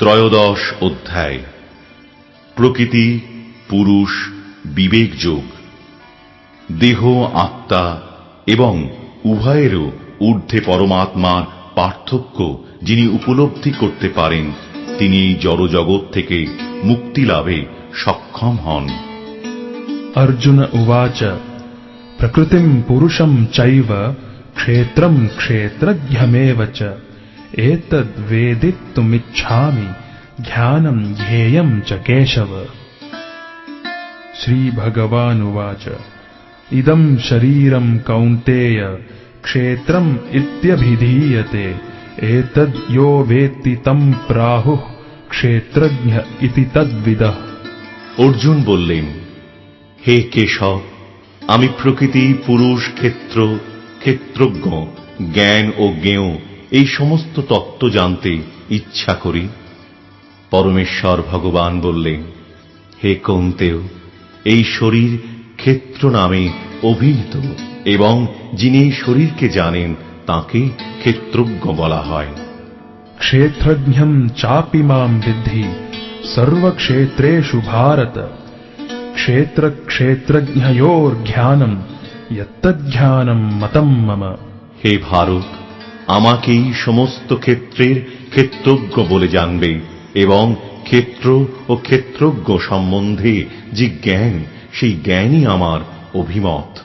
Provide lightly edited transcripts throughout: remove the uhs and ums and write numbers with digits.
ত্রয়োদশ অধ্যায়। প্রকৃতি, পুরুষ, বিবেক যোগ। দেহ, আত্মা এবং উভয়েরও ঊর্ধ্বে পরমাত্মার পার্থক্য যিনি উপলব্ধি করতে পারেন, তিনি এই জড়জগৎ থেকে মুক্তি লাভে সক্ষম হন। अर्जुन उवाच प्रकृतिं पुरुषं चैव क्षेत्रं क्षेत्रज्ञमेव च एतद्वेदितुमिच्छामि ज्ञानं ज्ञेयं च केशव। श्री भगवानुवाच इदं शरीरं कौन्तेय क्षेत्रम् इत्यभिधीयते एतद् यो वेत्ति तं प्राहुः क्षेत्रज्ञ इति तद्विदः। अर्जुन बोललेन, হে কেশব, আমি প্রকৃতি, পুরুষ, ক্ষেত্র, ক্ষেত্রজ্ঞ, জ্ঞান ও জ্ঞেয় এই সমস্ত তত্ত্ব জানতে ইচ্ছা করি। পরমেশ্বর ভগবান বললেন, হে কৌন্তেয়, এই শরীর ক্ষেত্র নামে অভিহিত এবং যিনি এই শরীরকে জানেন তাকে ক্ষেত্রজ্ঞ বলা হয়। क्षेत्रज्ञं चापि मां विद्धि सर्वक्षेत्रेषु भारत क्षेत्र क्षेत्रज्ञयोर्ज्ञानं यत्तज्ज्ञानं मतं मम। হে ভারত, আমাকেই সমস্ত ক্ষেত্রের ক্ষেত্রজ্ঞ বলে জানবে এবং ক্ষেত্র ও ক্ষেত্রজ্ঞ সম্বন্ধে যে জ্ঞান, সেই জ্ঞানই আমার অভিমত।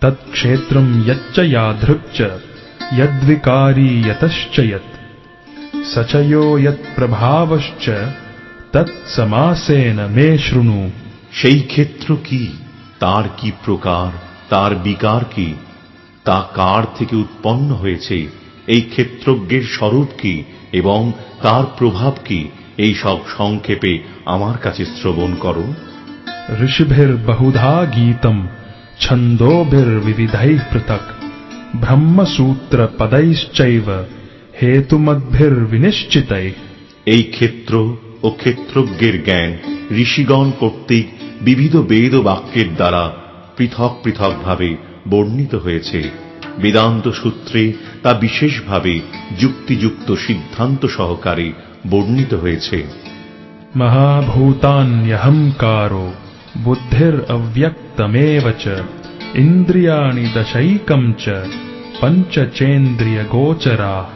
तत्क्षेत्रं यच्च यादृक् यद्विकारी यतश्च यत् स च यो यत्प्रभावश्च तत्समासेन मे शृणु। সেই ক্ষেত্র কি, তার কি প্রকার, তার বিকার কি, তা কার থেকে উৎপন্ন হয়েছে, এই ক্ষেত্রজ্ঞের স্বরূপ কি এবং তার প্রভাব কি, এই সব সংক্ষেপে আমার কাছে শ্রবণ করো। ऋषिभिर्बहुधा गीतम् छन्दोभिर्विविधैः पृथक् ब्रह्मसूत्रपदैश्चैव हेतुमद्भिर्विनिश्चितैः। এই ক্ষেত্র ও ক্ষেত্রজ্ঞের জ্ঞান ঋষিগণ কর্তৃক বিবিধ বেদ বাক্যের দ্বারা পৃথক পৃথক ভাবে বর্ণিত হয়েছে। বেদান্ত সূত্রে তা বিশেষভাবে যুক্তিযুক্ত সিদ্ধান্ত সহকারে বর্ণিত হয়েছে। महाभूतान्यहंकारो बुद्धिरव्यक्तमेव च इन्द्रियाणि दशैकं च पञ्चचेन्द्रियगोचराः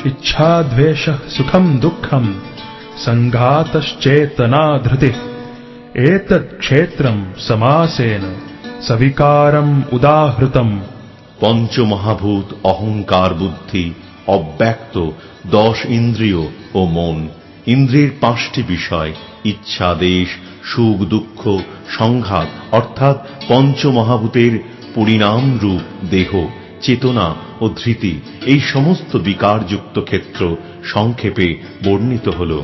इच्छा द्वेषः सुखं दुःखं संघातश्चेतना धृतिः एतत् क्षेत्रं समासेन सविकारम् उदाहृतम्। পঞ্চমহাভূত অহংকার, বুদ্ধি, অব্যক্ত 10 ইন্দ্রিয় ও মন, ইন্দ্রিয়ের 5টি বিষয়, ইচ্ছা, দেশ, সুখ, দুঃখ, সংঘাত অর্থাৎ পঞ্চমহাভূতের পরিণাম রূপ দেহ, চেতনা ও ধৃতি, এই সমস্ত বিকারযুক্ত ক্ষেত্র সংক্ষেপে বর্ণিত হল।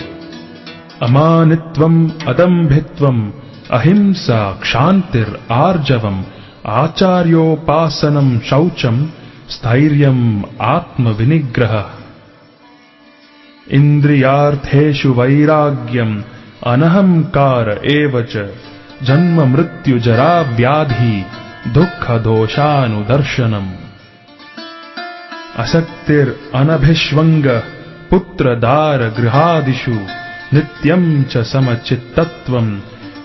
अमानित्वम् अदम्भित्वम् अहिंसा क्षान्तिर् आर्जवम् आचार्योपासनम् शौचम् स्थैर्यम् आत्मविनिग्रहः इन्द्रियार्थेषु वैराग्यम् अनहंकार एव च जन्म मृत्यु जरा व्याधि दुःख दोषानुदर्शनम् असक्तिर् अनभिष्वङ्गः पुत्रदार गृहादिषु नित्यं च समचित्तत्वम्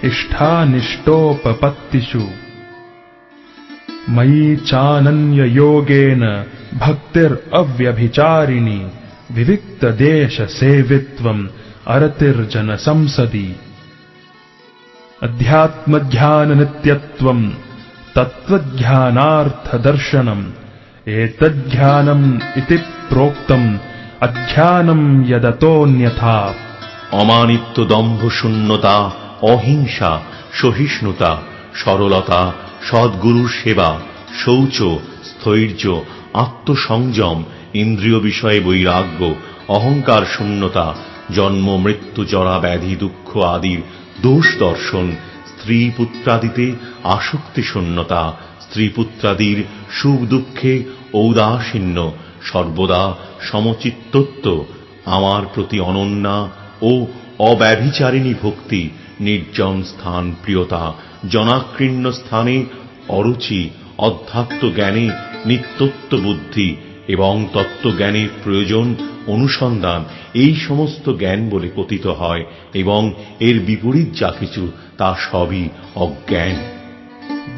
इष्टानिष्टोपपत्तिषु मयि चानन्ययोगेन भक्तिरव्यभिचारिणी विविक्तदेशसेवित्वम् अरतिर्जनसंसदि अध्यात्मज्ञाननित्यत्वम् तत्त्वज्ञानार्थदर्शनम् एतज्ज्ञानम् इति प्रोक्तम् अज्ञानम् यदतोऽन्यथा। অমানিত্ব, দম্ভ, শূন্যতা, অহিংসা, সহিষ্ণুতা, সরলতা, সদ্গুরুর সেবা, শৌচ, স্থৈর্য, আত্মসংযম, ইন্দ্রিয় বিষয়ে বৈরাগ্য, অহংকার শূন্যতা, জন্ম মৃত্যু জরা ব্যাধি দুঃখ আদির দোষ দর্শন, স্ত্রী পুত্রাদিতে আসক্তি শূন্যতা, স্ত্রী পুত্রাদির সুখ দুঃখে ঔদাসীন্য, সর্বদা সমচিত্তত্ব, আমার প্রতি অনন্যা ও অব্যভিচারিণী ভক্তি, নির্জন স্থান প্রিয়তা, জনাকীর্ণ স্থানে অরুচি, অধ্যাত্ম জ্ঞানে নিত্যত্ব বুদ্ধি, এবং তত্ত্বজ্ঞানের প্রয়োজন অনুসন্ধান এই সমস্ত জ্ঞান বলে পতিত হয় এবং এর বিপরীত যা কিছু তা সবই অজ্ঞান।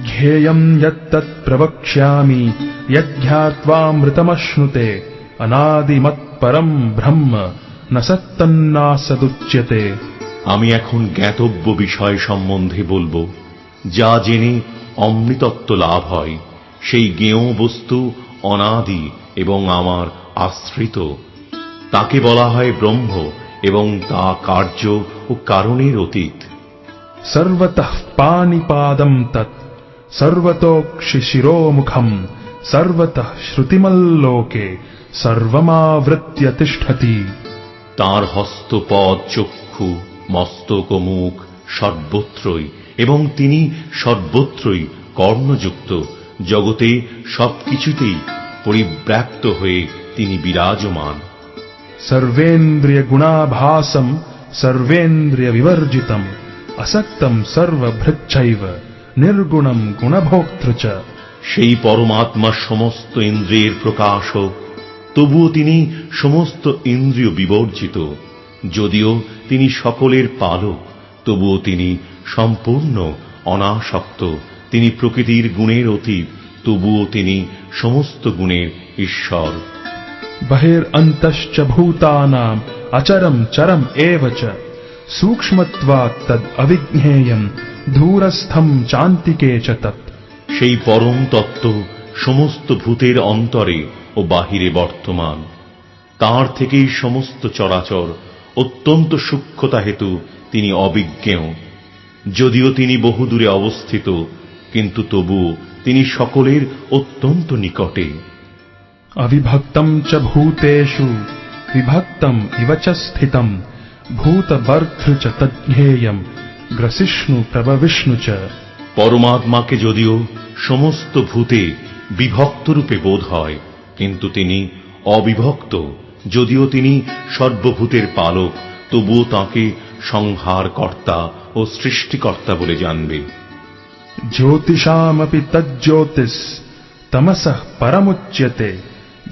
জ্ঞেয়ং যত্তৎ প্রবক্ষ্যামি যজ্ঞাত্বামৃতমশ্নুতে অনাদিমৎপরম ব্রহ্ম ন সত্তন্নাসদুচ্যতে। আমি এখন জ্ঞাতব্য বিষয় সম্বন্ধে বলবো, যা জেনে অমৃতত্ব লাভ হয়। সেই জ্ঞেয় বস্তু অনাদি এবং আমার আশ্রিত, তাকে বলা হয় ব্রহ্ম এবং তা কার্য ও কারণের অতীত। সর্বতঃ পানিপাদম তৎ সর্বতোক্ষিশিরোমুখম সর্বতঃ শ্রুতিমল্লোকে সর্বমাবৃত্য তিষ্ঠতি। তাঁর হস্তপদ চক্ষু মস্তক ও মুখ সর্বত্রই এবং তিনি সর্বত্রই কর্ণযুক্ত, জগতে সবকিছুতেই পরিব্যাপ্ত হয়ে তিনি বিরাজমান। সর্বেন্দ্রিয় গুণাভাসম সর্বেন্দ্রিয় বিবর্জিতম আসক্তম সর্বভৃচ্ছৈব নির্গুণম গুণভোক্তৃ চ। সেই পরমাত্মা সমস্ত ইন্দ্রিয়ের প্রকাশক, তবুও তিনি সমস্ত ইন্দ্রিয় বিবর্জিত। যদিও তিনি সকলের পালক, তবুও তিনি সম্পূর্ণ অনাসক্ত। তিনি প্রকৃতির গুণের অতীত, তবুও তিনি সমস্ত গুণের ঈশ্বর। বহিরন্তশ্চ ভূতানাম অচরম চরম এব চ সূক্ষ্মত্বাৎ তদ অবিজ্ঞেয়ম দূরস্থম চান্তিকে চ তৎ। সেই পরম তত্ত্ব সমস্ত ভূতের অন্তরে ও বাহিরে বর্তমান। তাঁর থেকেই সমস্ত চরাচর। অত্যন্ত সূক্ষ্মতা হেতু তিনি অবিজ্ঞেয়। যদিও তিনি বহুদূরে অবস্থিত, কিন্তু তবুও তিনি সকলের অত্যন্ত নিকটে। অবিভক্তম চ ভূতেষু বিভক্তম ইব চ স্থিতম ভূতভর্তৃ চ তজ্ঞেয়ম গ্রসিষ্ণু প্রভবিষ্ণু চ। পরমাত্মাকে যদিও সমস্ত ভূতে বিভক্ত রূপে বোধ হয়, কিন্তু তিনি অবিভক্ত। যদিও তিনি সর্বভূতের পালক, তবুও তাঁকে সংহারকর্তা ও সৃষ্টিকর্তা বলে জানবে। জ্যোতিষামপি তজ্জ্যোতিষ তমসঃ পরমুচ্যতে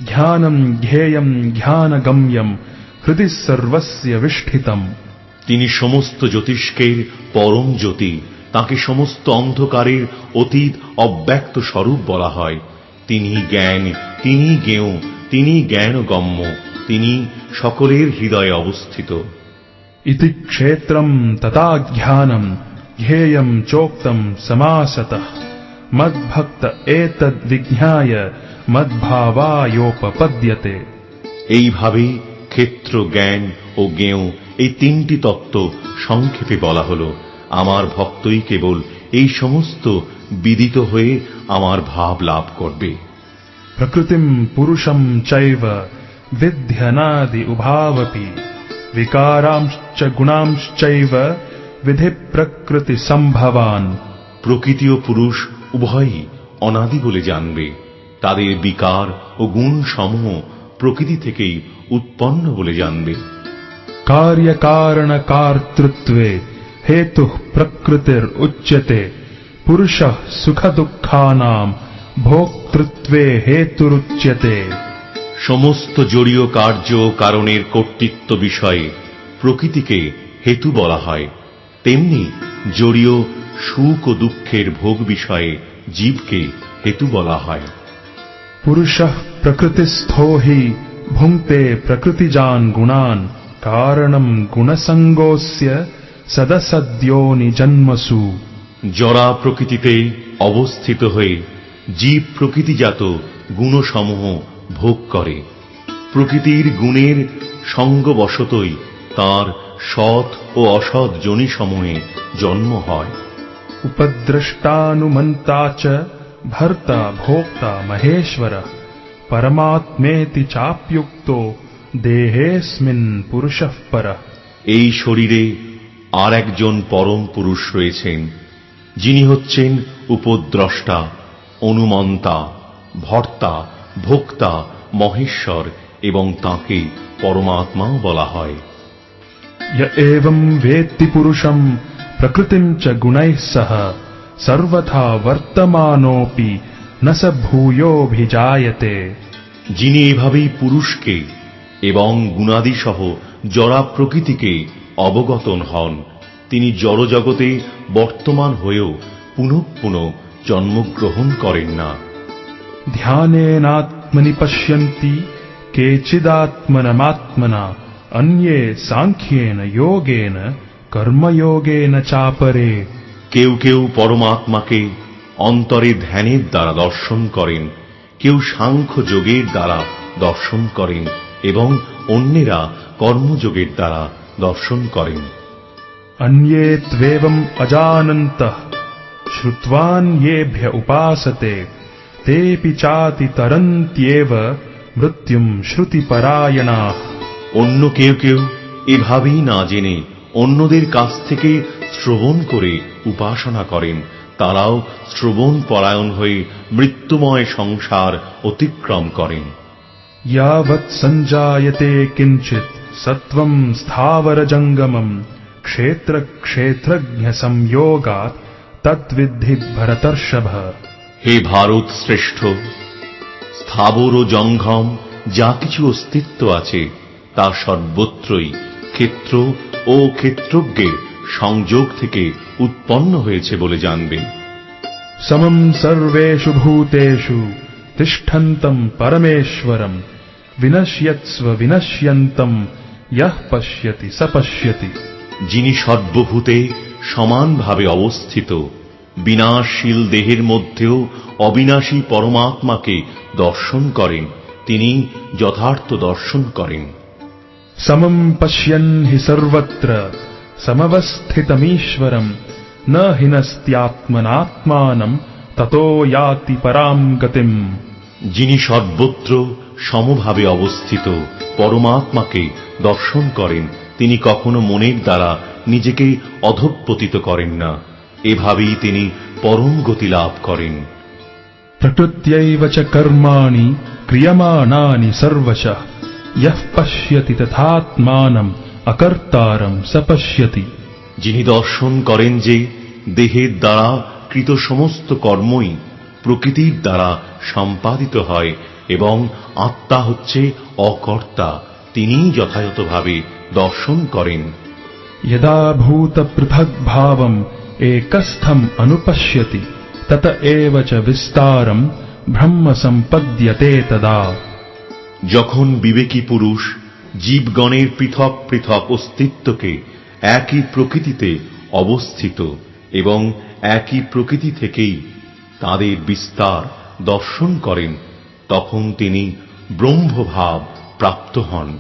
জ্ঞানম জ্ঞেয়ম জ্ঞানগম্যম হৃদি সর্বস্য বিষ্ঠিতম। তিনি সমস্ত জ্যোতিষ্কের পরম জ্যোতি। তাঁকে সমস্ত অন্ধকারের অতীত অব্যক্ত স্বরূপ বলা হয়। তিনি জ্ঞান, তিনি জ্ঞেয়, তিনি জ্ঞানগম্য, তিনি সকলের হৃদয়ে অবস্থিত। ইতি ক্ষেত্রম তথা জ্ঞানম জ্ঞেয়ম চোক্তম সমাসতঃ মদ্ভক্ত এতদ বিজ্ঞায় মদ্ভাবায়োপপদ্যতে। এইভাবেই ক্ষেত্র, জ্ঞান ও জ্ঞেয় এই তিনটি তত্ত্ব সংক্ষেপে বলা হল। আমার ভক্তই কেবল এই সমস্ত বিদিত হয়ে আমার ভাব লাভ করবে। প্রকৃতিম পুরুষম চৈব বিদ্যনাদি উভাবপি বিকারাংশ্চ গুণাংশ্চৈব বিধি প্রকৃতি সম্ভবান। প্রকৃতি ও পুরুষ উভয়ই অনাদি বলে জানবে। তাদের বিকার ও গুণ সমূহ প্রকৃতি থেকেই উৎপন্ন বলে জানবে। কার্যকারণ কর্তৃত্বে হেতু প্রকৃতির উচ্যতে পুরুষঃ সুখ দুঃখানাম ভোক্তৃত্বে হেতুরুচ্যতে। সমস্ত জড়ীয় কার্য কারণের কর্তৃত্ব বিষয়ে প্রকৃতিকে হেতু বলা হয়, তেমনি জড়ীয় সুখ ও দুঃখের ভোগ বিষয়ে জীবকে হেতু বলা হয়। পুরুষঃ প্রকৃতিস্থো হি ভুঙ্ক্তে প্রকৃতিজান গুণান কারণম গুণসঙ্গোস্য সদসদ্যোনি জন্মসু। জরা প্রকৃতিতে অবস্থিত হয়ে জীব প্রকৃতিজাত গুণসমূহ ভোগ করে। প্রকৃতির গুণের সঙ্গবশতই তার সৎ ও অসৎ যোনিসমূহে জন্ম হয়। উপদ্রষ্টানুমন্তা চ ভর্তা ভোক্তা মহেশ্বর পরমাত্মেতি চাপ্যুক্তো দেহেস্মিন পুরুষঃ পরঃ। এই শরীরে আর একজন পরম পুরুষ রয়েছেন, যিনি হচ্ছেন উপদ্রষ্টা, অনুমন্তা, ভর্তা, ভোক্তা, মহেশ্বর এবং তাঁকে পরমাত্মাও বলা হয়। य एवं वेत्ति पुरुषं प्रकृतिं च गुणैः सह सर्वथा वर्तमानोऽपि न स भूयोऽभिजायते। যিনি এভাবেই পুরুষকে এবং গুণাদিসহ জড়া প্রকৃতিকে অবগতন হন, তিনি জড়জগতে বর্তমান হয়েও পুনঃ পুনঃ জন্মগ্রহণ করেন না। ধ্যানেনাত্মনি পশ্যন্তি কেচিদাত্মনমাত্মনা অন্যে সাংখ্যেন যোগেন কর্মযোগেন চাপরে। কেউ কেউ পরমাত্মাকে অন্তরে ধ্যানের দ্বারা দর্শন করেন, কেউ সাংখ্য যোগের দ্বারা দর্শন করেন এবং অন্যেরা কর্মযোগের দ্বারা দর্শন করেন। অন্যে ত্বেবম অজানন্তঃ শ্রুত্বান্যেভ্য উপাসতে তেপি চাতি তরন্ত্যেব মৃত্যুম শ্রুতিপরায়ণাঃ। অন্য কেউ কেউ এভাবেই না জেনে অন্যদের কাছ থেকে শ্রবণ করে উপাসনা করেন, তারাও শ্রবণ পরায়ণ হয়ে মৃত্যুময় সংসার অতিক্রম করেন। यावत् सञ्जायते किञ्चित् सत्त्वं स्थावरजङ्गमं क्षेत्र क्षेत्रज्ञ संयोगात् तद्विद्धि भरतर्षभ। হে ভারত শ্রেষ্ঠ, স্থাবর ও জঙ্গম যা কিছু অস্তিত্ব আছে তা সর্বত্রই ক্ষেত্র ও ক্ষেত্রজ্ঞের সংযোগ থেকে উৎপন্ন হয়েছে বলে জানবে। समं सर्वेषु भूतेषु तिष्ठन्तं परमेश्वरं विनश्यत्स्व विनश्यन्तं यः पश्यति स पश्यति। যিনি সর্বভূতে সমানভাবে অবস্থিত, বিনাশশীল দেহের মধ্যেও অবিনাশী পরমাত্মাকে দর্শন করেন, তিনি যথার্থ দর্শন করেন। समं पश्यन् हि सर्वत्र समवस्थितमीश्वरं न हिनस्त्यात्मनात्मानं ततो याति परां गतिम्। যিনি সর্বত্র সমভাবে অবস্থিত পরমাত্মাকে দর্শন করেন, তিনি কখনো মনের দ্বারা নিজেকে অধঃপতিত করেন না, এভাবেই তিনি পরম গতি লাভ করেন। प्रकृत्यैव च कर्माणि क्रियमाणानि सर्वशः यः पश्यति तथात्मानं अकर्तारं स पश्यति। যিনি দর্শন করেন যে দেহের দ্বারা কৃত সমস্ত কর্মই প্রকৃতির দ্বারা সম্পাদিত হয় এবং আত্মা হচ্ছে অকর্তা, তিনিই যথাযথভাবে দর্শন করেন। यदा भूतपृथग्भावम् एकस्थम् अनुपश्यति तत एव च विस्तारं ब्रह्म सम्पद्यते तदा। যখন বিবেকী পুরুষ জীবগণের পৃথক পৃথক অস্তিত্বকে একই প্রকৃতিতে অবস্থিত এবং একই প্রকৃতি থেকেই তাদের বিস্তার দর্শন করেন, তখন তিনি ব্রহ্মভাব প্রাপ্ত হন।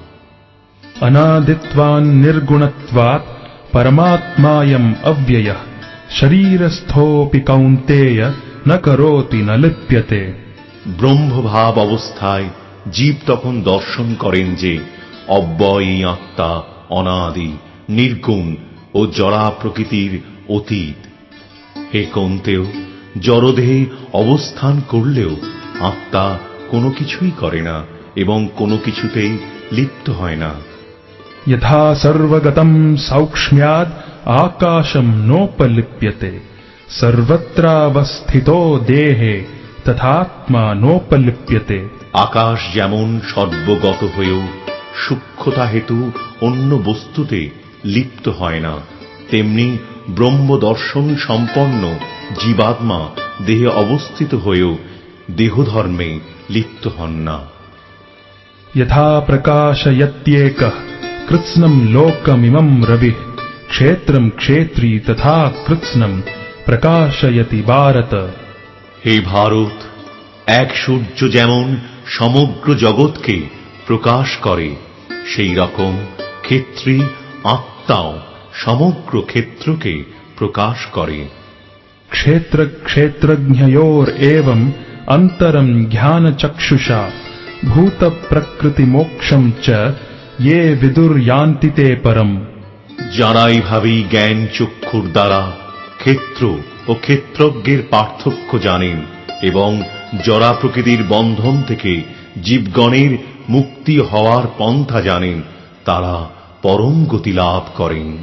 अनादित्वान् निर्गुणत्वात् परमात्मायम् अव्ययः शरीरस्थोऽपि कौन्तेय न करोति न लिप्यते। ব্রহ্মভাব অবস্থায় জীব তখন দর্শন করেন যে অব্যয়ী আত্মা অনাদি, নির্গুণ ও জড়া প্রকৃতির অতীত। হে কৌন্তেয়, জড়দেহে অবস্থান করলেও আত্মা কোনো কিছুই করে না এবং কোনো কিছুতেই লিপ্ত হয় না। यथा सर्वगतं सौक्ष्म्याद् आकाशं नोपलिप्यते सर्वत्रावस्थितो देहे तथात्मा नोपलिप्यते। আকাশ যেমন সর্বগত হয়েও সূক্ষ্মতা হেতু অন্য বস্তুতে লিপ্ত হয় না, তেমনি ব্রহ্মদর্শন সম্পন্ন জীবাত্মা দেহে অবস্থিত হয়েও দেহধর্মে লিপ্ত হন না। यथा प्रकाशयत्येकः कृत्स्नं लोकमिमं रविः क्षेत्रं क्षेत्री तथा कृत्स्नं प्रकाशयति भारत। হে ভারত, এক সূর্য যেমন সমগ্র জগৎকে প্রকাশ করে, সেই রকম ক্ষেত্রী আত্মাও সমগ্র ক্ষেত্রকে প্রকাশ করে। क्षेत्र क्षेत्रज्ञयोरेवम् अन्तरं ज्ञानचक्षुषा भूत प्रकृति मोक्षं च ये विदुर्यान्ति ते परम्। যারা এইভাবেই জ্ঞান চক্ষুর দ্বারা ক্ষেত্র ও ক্ষেত্রজ্ঞের পার্থক্য জানেন এবং জড়া প্রকৃতির বন্ধন থেকে জীবগণের মুক্তি হওয়ার পন্থা জানেন, তারা পরম গতি লাভ করেন।